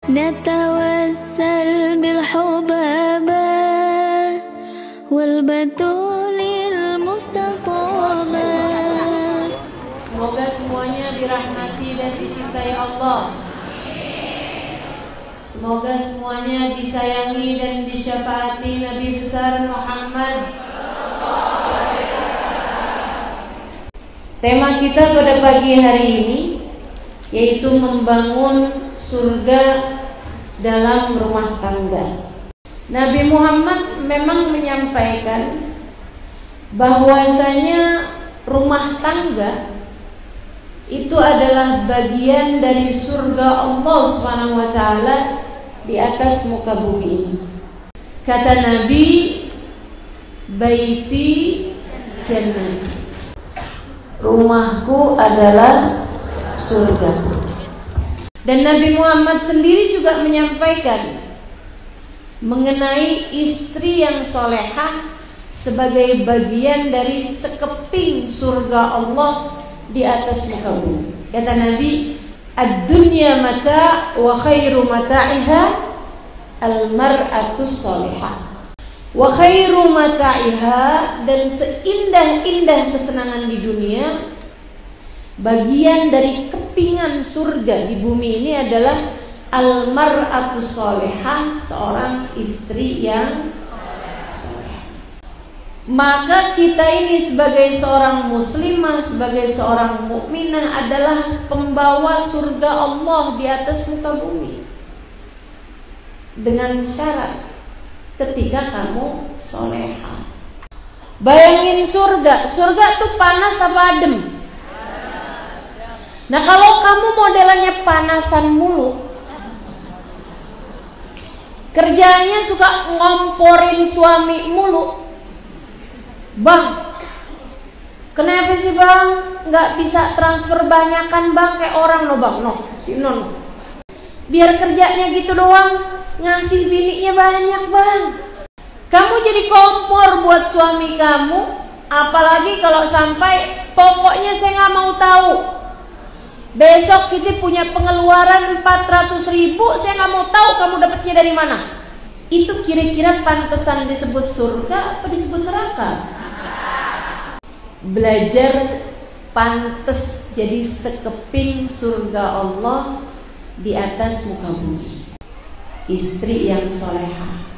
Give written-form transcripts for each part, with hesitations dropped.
نتوسل بالحبابة والبتول المستطابة. Semoga semuanya dirahmati dan dicintai Allah. Semoga semuanya disayangi dan disyafaati Nabi besar Muhammad. Tema kita pada pagi hari ini yaitu membangun surga dalam rumah tangga. Nabi Muhammad memang menyampaikan bahwasanya rumah tangga itu adalah bagian dari surga Allah SWT di atas muka bumi ini. Kata Nabi, baiti jannah, rumahku adalah surga. Dan Nabi Muhammad sendiri juga menyampaikan mengenai istri yang solehah sebagai bagian dari sekeping surga Allah di atas muka bumi. Kata Nabi, ad-dunya mata' wa khairu mata'iha al-mar'atu solehah. Wa khairu mata'iha, dan seindah-indah kesenangan di dunia, bagian dari kepingan surga di bumi ini adalah al-mar'atu solehah, seorang istri yang soleh. Maka kita ini sebagai seorang muslimah, sebagai seorang mukminah adalah pembawa surga Allah di atas muka bumi, dengan syarat ketika kamu solehah. Bayangin surga tuh panas apa adem? Nah, kalau kamu modelannya panasan mulu, kerjanya suka ngomporin suami mulu, bang, kenapa sih bang nggak bisa transfer banyakan bang kayak orang lo bang, no, si non, biar kerjanya gitu doang, ngasih bininya banyak bang. Kamu jadi kompor buat suami kamu, apalagi kalau sampai pokoknya saya nggak mau tahu. Besok kita punya pengeluaran 400.000, saya nggak mau tahu kamu dapatnya dari mana. Itu kira-kira pantesan disebut surga apa disebut neraka? Belajar pantes jadi sekeping surga Allah di atas muka bumi. Istri yang solehah,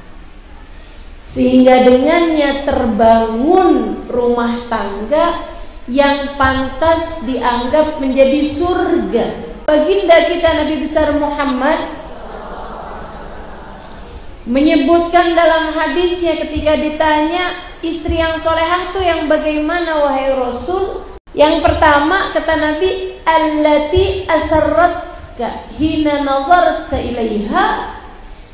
sehingga dengannya terbangun rumah tangga yang pantas dianggap menjadi surga. Baginda kita Nabi besar Muhammad menyebutkan dalam hadisnya ketika ditanya istri yang solehah itu yang bagaimana wahai Rasul? Yang pertama kata Nabi, allati asarratka hina nazarta ilaiha,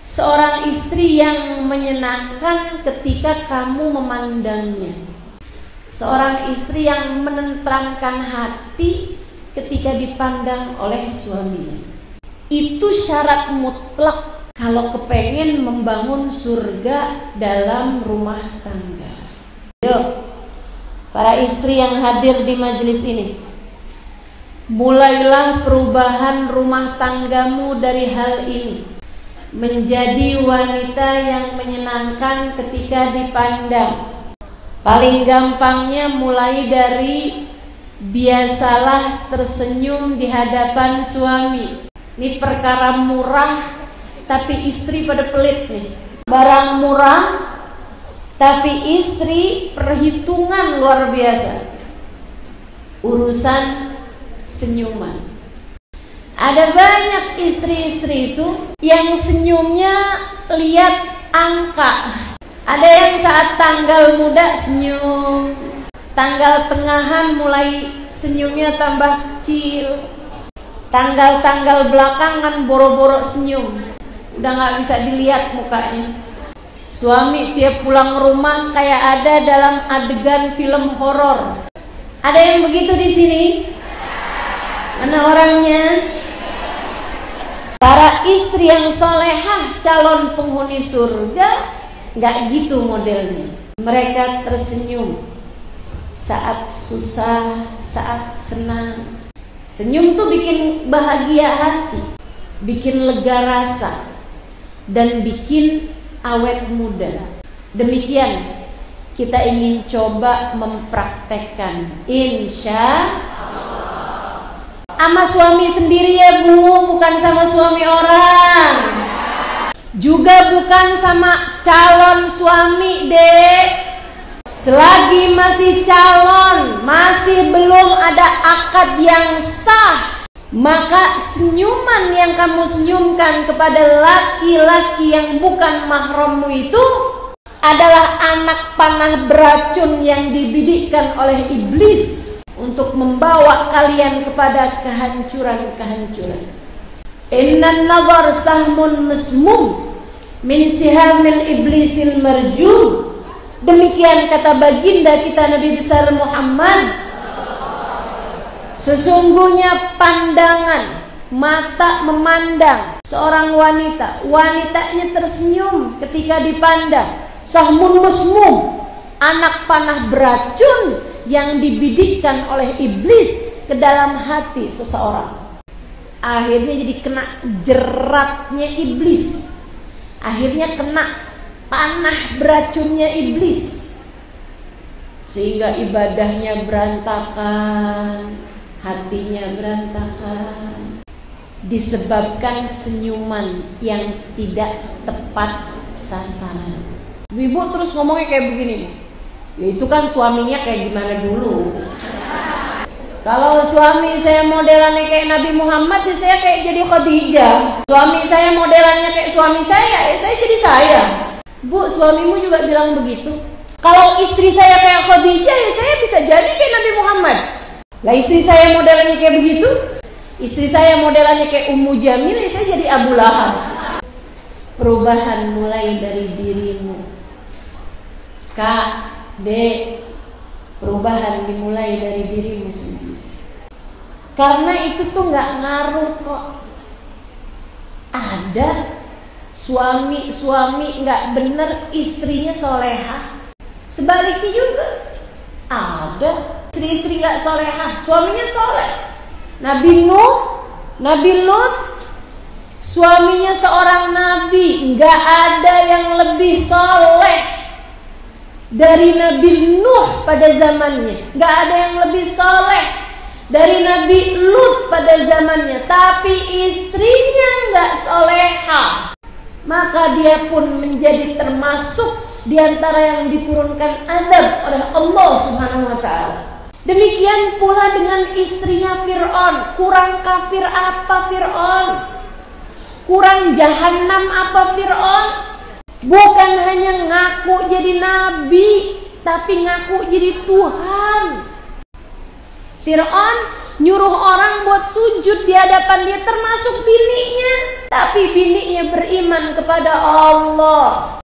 seorang istri yang menyenangkan ketika kamu memandangnya. Seorang istri yang menenteramkan hati ketika dipandang oleh suaminya. Itu syarat mutlak kalau kepengen membangun surga dalam rumah tangga. Yuk, para istri yang hadir di majelis ini, mulailah perubahan rumah tanggamu dari hal ini, menjadi wanita yang menyenangkan ketika dipandang. Paling gampangnya mulai dari biasalah tersenyum di hadapan suami. Ini perkara murah, tapi istri pada pelit nih. Barang murah, tapi istri perhitungan luar biasa. Urusan senyuman. Ada banyak istri-istri itu yang senyumnya lihat angka. Ada yang saat tanggal muda senyum, tanggal tengahan mulai senyumnya tambah kecil, tanggal-tanggal belakangan boro-boro senyum, udah gak bisa dilihat mukanya. Suami tiap pulang rumah kayak ada dalam adegan film horor. Ada yang begitu di sini? Mana orangnya? Para istri yang solehah, calon penghuni surga, nggak gitu modelnya. Mereka tersenyum saat susah, saat senang. Senyum tuh bikin bahagia hati. bikin lega rasa, dan bikin awet muda. Demikian kita ingin coba mempraktekkan, insya Allah. Sama suami sendiri ya Bu, bukan sama suami orang. Juga bukan sama calon suami, Dek. Selagi masih calon, masih belum ada akad yang sah, maka senyuman yang kamu senyumkan kepada laki-laki yang bukan mahrammu itu adalah anak panah beracun yang dibidikkan oleh iblis untuk membawa kalian kepada kehancuran-kehancuran. Innan nazar sahmun masmum min sihamil iblisil marjum. Demikian kata baginda kita Nabi besar Muhammad. Sesungguhnya pandangan mata memandang seorang wanita, wanitanya tersenyum ketika dipandang. Sahmun masmum, anak panah beracun yang dibidikkan oleh iblis ke dalam hati seseorang. Akhirnya jadi kena jeratnya iblis. Akhirnya kena panah beracunnya iblis, sehingga ibadahnya berantakan, hatinya berantakan, disebabkan senyuman yang tidak tepat sasaran. Ibu terus ngomongnya kayak begini nih, ya itu kan suaminya kayak gimana dulu. Kalau suami saya modelannya kayak Nabi Muhammad, ya saya kayak jadi Khadijah. Suami saya modelannya kayak suami saya, ya saya jadi saya. Bu, suamimu juga bilang begitu. Kalau istri saya kayak Khadijah, ya saya bisa jadi kayak Nabi Muhammad. Lah istri saya modelannya kayak begitu, istri saya modelannya kayak Ummu Jamil, ya saya jadi Abu Lahab. Perubahan mulai dari dirimu, Kak, Dek. Perubahan dimulai dari dirimu sendiri. Karena itu tuh gak ngaruh kok. Ada suami gak bener, istrinya solehah. Sebaliknya juga ada istri-istri gak solehah, suaminya soleh. Nabi Nuh, Nabi Lut, suaminya seorang nabi, gak ada yang lebih soleh dari Nabi Nuh pada zamannya. Gak ada yang lebih soleh dari Nabi Lut pada zamannya. Tapi istrinya gak soleha, maka dia pun menjadi termasuk di antara yang diturunkan azab oleh Allah Subhanahu wa ta'ala. Demikian pula dengan istrinya Fir'aun. Kurang kafir apa Fir'aun? Kurang jahanam apa Fir'aun? Bukan hanya ngaku jadi nabi, tapi ngaku jadi Tuhan. Fir'aun nyuruh orang buat sujud di hadapan dia, termasuk bininya, tapi bininya beriman kepada Allah.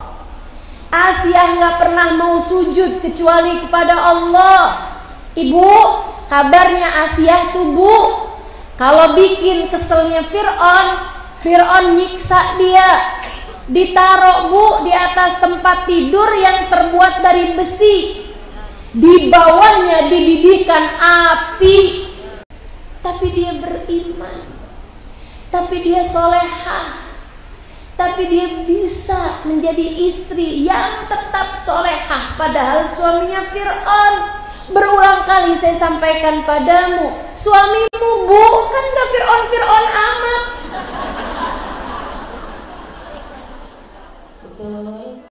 Asia nggak pernah mau sujud kecuali kepada Allah. Ibu, kabarnya Asia tuh Bu, kalau bikin keselnya Fir'aun, Fir'aun nyiksa dia. Ditaruh Bu di atas tempat tidur yang terbuat dari besi. Di bawahnya dididihkan api. Tapi dia beriman, tapi dia solehah, tapi dia bisa menjadi istri yang tetap solehah. Padahal suaminya Fir'aun. Berulang kali saya sampaikan padamu, suamimu bukan gak Fir'aun amat. Betul.